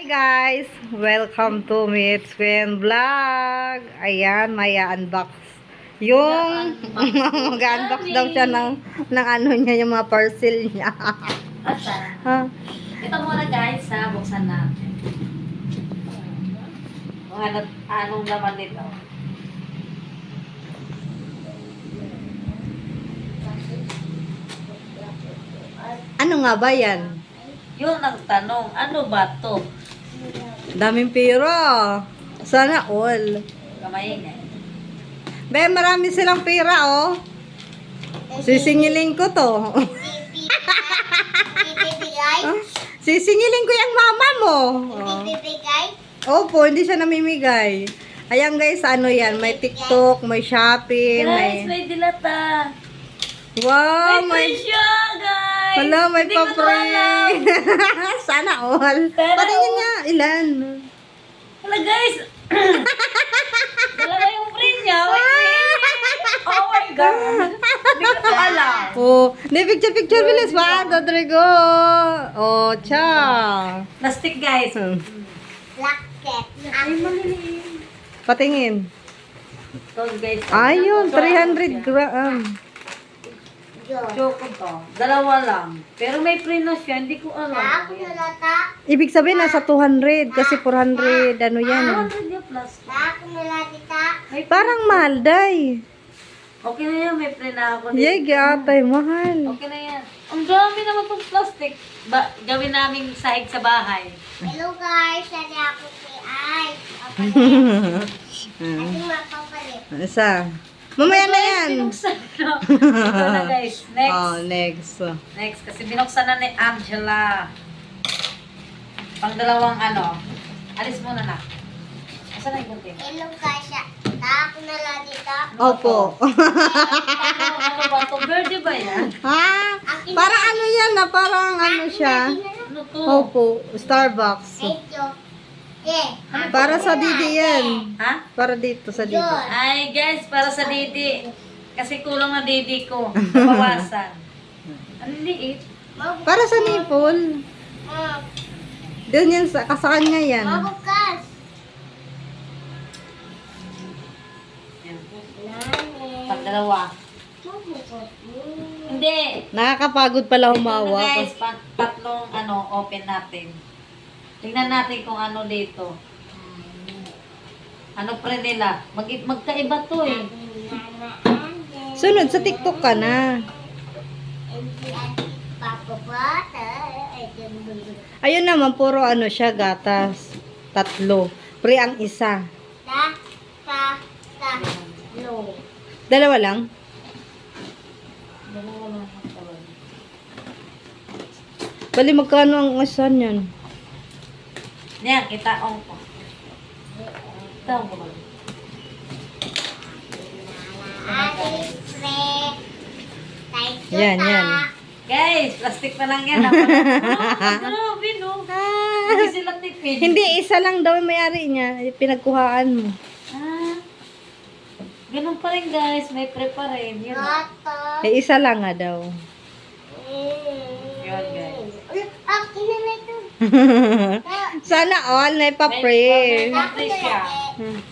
Guys, welcome to Meets Queen Vlog. Ayan, may unbox. Yung mag-unbox daw siya ng ano niya, yung mga parcel niya. Ha? Ito muna guys, ha, buksan natin. Kung anong laman nito. Ano nga ba yan? Yun ang tanong, ano ba to? Daming pera. Sana all. Kamay niya. Be, marami silang pera, oh. Sisingilin ko to. Ibibigay? Huh? Sisingilin ko yung mama mo. Oh. Ibibigay? Opo, hindi siya namimigay. Ayan guys, ano yan? May TikTok, may Shopee, Guys, may... may dilata. Wow, May free siya, guys. Hala, may Hindi ko to alam. pa-free. Sana all. Pero- Patingin nga, ilan? Hala guys. Dalawa yung free niya. May free. Oh my God. Hindi ko to alam. Oh, hindi, picture, bilis pa. Rodrigo. Oh, cha. Plastic guys. Blacket. Ay, maliliit. Patingin. Ito guys. Ayun, 300 gram. Joke to. Dalawa lang. Pero may free na siya. Hindi ko alam. Ako nalata. Ibig sabihin, nasa 200. Kasi 400, ano yan. 100 yung plastic. Ako nalatita. May free. Parang mahal, day. Okay na yan. May free na ako. Yay, gatay, mahal. Okay na yan. Ang dami naman itong plastic. Gawin namin sahig sa bahay. Hello guys, sali ako si Ay. Ate mapapalit. Isa. Mamaya na yan. Binuksan na. Ito na guys. Next. Oh, next. Next. Kasi binuksan na ni Angela. Pang-dalawang ano. Alis muna na. Asa na yung container? Hello guys, ako nalatita. Opo. Ano ba ito? Verde ba yan? Ha? Parang ano yan na, parang ano siya. Ano to? Opo, Starbucks. Medyo. Eh. Para sa Didi yan. Ha? Para dito sa Didi. Ay guys, para sa Didi. Kasi kulang na Didi ko. Nabawasan. Ang liit. Para sa nipple. Doon yan, sa kanya yan. Mabukas. Yan. Nani. Pag-dalawa. Mabukas. Hindi. Nakakapagod pala Ito na humawa. guys, tatlong open natin. Tingnan natin kung ano dito. Ano pre nila? Magkaiba to eh. Sunod, sa TikTok ka na. Ayun naman, puro ano siya, gatas. 3. Pre ang isa. Dalawa lang? Bali, magkano ang isa niyan? Yan, kitaong ko. Kitaong ko ba? Yan, yan. Guys, plastic pa lang yan. Grabe no. Hindi sila tipid. Hindi, isa lang daw yung may-ari niya. Pinagkuhaan mo. Ah, ganun pa rin guys. May pre pa rin. Yun. Eh, isa lang nga daw. Yun guys. Sana all na ipa-pray. May pre siya.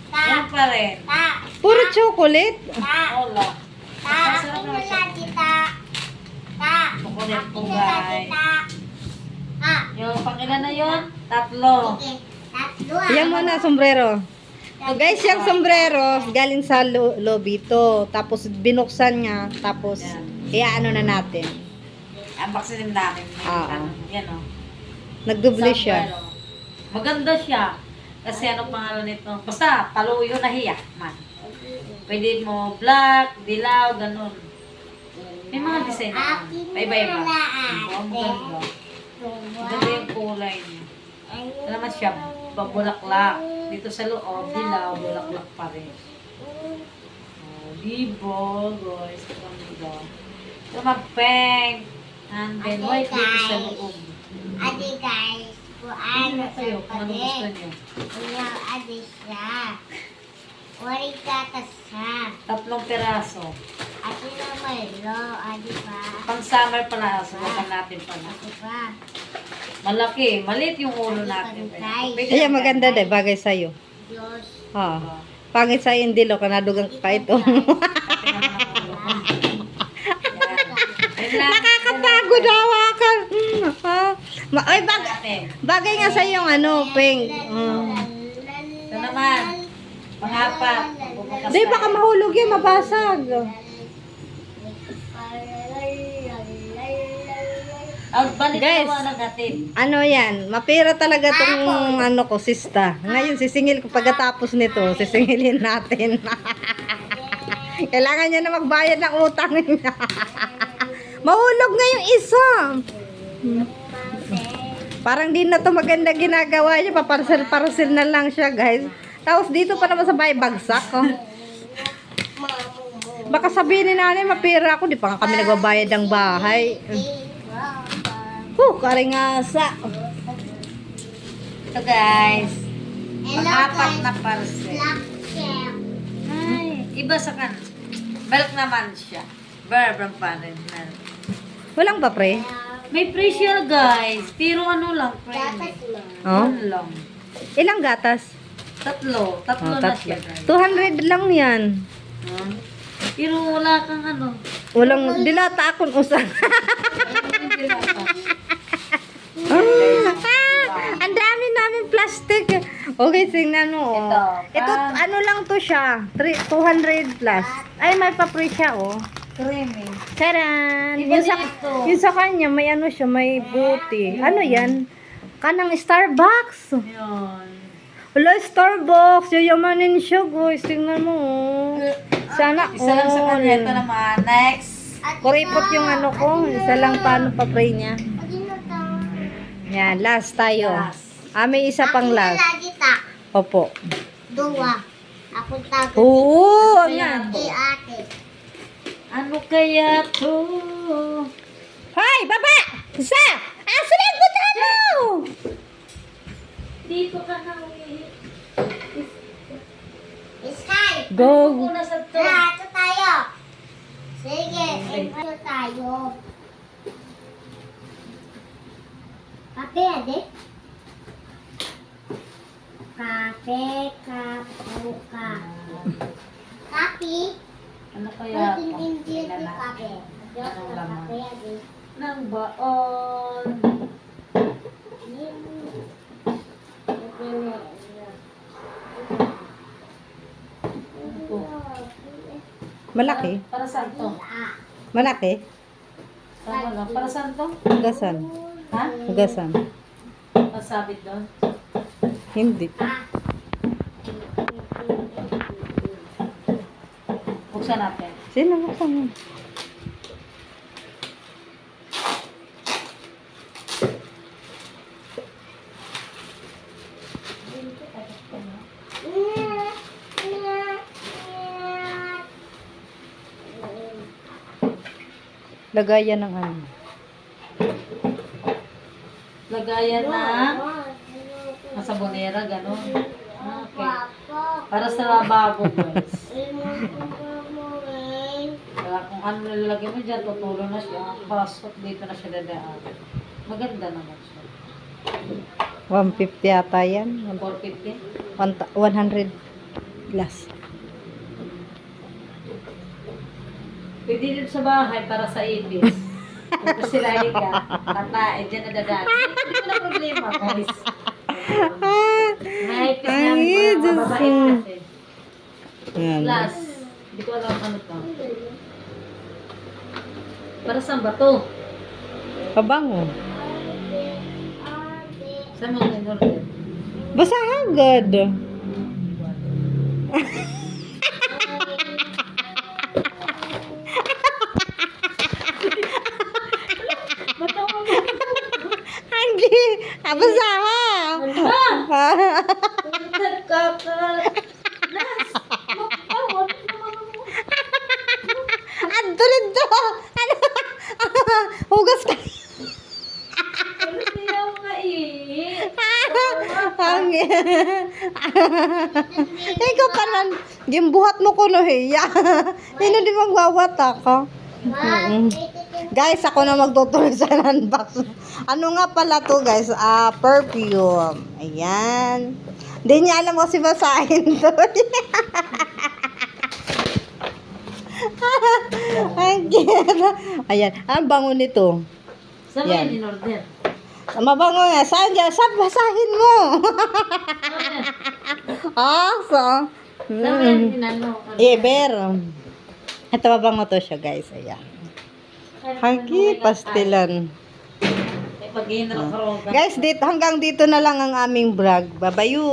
Yan pa rin. Puro chocolate. Wala. Chocolate po guys. Yung pangilan na yun? 3. Yan mo na, sombrero. Oh, guys, yung sombrero, galing sa lobito. Tapos, binuksan niya. Tapos, iaano na natin. Unboxing namin. Oo. Yan o. Nagdoble siya. Maganda siya. Kasi ano pangalan nito? Basta, paluyo na hiya. Man. Pwede mo black, dilaw, ganun. May mga design na. Iba-iba. Ang maganda. Maganda yung kulay niya. Ano naman siya? Babulaklak. Dito sa loob, dilaw, bulaklak pa rin. Oh, libo, guys. Ito mag-pink. And then, white dito sa loob. Adi guys, kung Ano ano kayo? Kung ano gusto niyo? Ayaw, adi siya. Wari gatas siya. 3 peraso. Adi na may lo, adi pa. Pang summer pala. Subukan natin pala. Adi pa. Malaki. Maliit yung ulo natin. Pwede Ayan, lang maganda yan. din. Bagay sa'yo. Diyos. Ha. Pangit sa'yo yung dilo. Kanadugang ka pa ito. Nakakapagod hawakan. Ha? Ay, bagay nga sa'yo yung ano, pink. Ito naman. Pangapat. Di, baka mahulog yan, mabasag. Balik Guys. na nagatid. Ano yan, mapira talaga tong ano ko, sista. Ngayon, sisingil ko pagkatapos nito, sisingilin natin. Kailangan niya na magbayad ng utang niya. Mahulog nga yung isa. Parang di na to maganda ginagawa niya, paparcel-parcel na lang siya, guys. Tapos dito pa naman sa bahay, bagsak. Oh. Baka sabihin ni nanay, mapira ako, di pa nga kami nagbabayad ng bahay. Karingasa. Ito guys. Hello, Apat guys. na parcel. Black chef. Ay, iba sa kan. Milk naman siya. Bourbon pa rin. Walang ba, pre? May presyo guys. Pero ano lang, Dapat friend. mo. Oh? Ano lang. Ilang gatas? Tatlo. Tatlo Oh, na tatlo. siya guys. 200 lang yan. Huh? Pero wala kang ano. Walang dilata akong usan. Hindi lang ka. Ang dami namin plastic. Okay, tingnan mo. Oh. Ito, Ito, ano lang to siya. 200 plus. Ay, may papre siya, oh. Creamy. Taran! Iba Yung sa, din ito. yung sa kanya, may ano siya, may buti. Ano yan? Kanang Starbucks. Yun. Wala, Starbucks. Yayamanin siya, guys. Tingnan mo, oh. Sana, Isa lang sa kanya. Ito naman. Next. Kuripot yung ano ko. Isa lang paano pa-pray niya. Yan, last tayo. Last. May isa pang last. Lagi ta. Opo. Dua. Ako tago. Oo, Ano yan. yan? Si ate. Ano kaya to? Hoy, baba! Isa! Sunod mo tayo! Dito ka na uwi. Sky. Go! Una sa to. Tara, ito tayo. Sige, ito tayo. Kape, ade? Kape, kape. Kape? Ano kaya to? Hindi Tingnan natin. kape. Anong laman? Kape, ade. Nang baon. Malaki? Para saan to? Malaki? Tama lang. Para saan to? Hugasan. Ha? Hugasan. Pasabit doon? Hindi. Buksan natin. Sino buksan mo? Lagayan ng ano. Lagayan na masabonera, gano'n. Okay. Para sa lababo, guys. Kaya kung ano nilagay mo dyan, tutulo na siya. Pasok dito na siya dadaan. Maganda naman siya. 150 yata yan. 450. 100 plus. Pwede din sa bahay para sa ibis. Kung kasi lagi ka, tatae, dyan na dadaan. Hindi ko na problema, guys. May ipis Ay, namin, Diyos mga mababait ko. kasi. Yan. Plus, hindi ko alam ano to. Para saan ba to? Pabango. Saan mo in-order? Basta agad. Hindi. Basta ha. Adto nito. Ano? Hugas ka. Hangin. Ikaw pa lang. Yung buhat mo ko no hiya. Hindi di magwawata ka. Guys, ako na magtutuloy sa unbox. Ano nga pala to, guys? Perfume. Ayan. Hindi niya alam kasi basahin to. Ang cute. Ayan. Ang bango nito. Saan mo Yan. yan in-order? Mabango nga. Saan dyan? Saan basahin mo? So. Saan mo yan inano? Eber. Ito mabango to siya, guys. Ayan. Hagi, pastilan. Pag-iinat ako. Guys, hanggang dito na lang ang aming vlog. Babayu!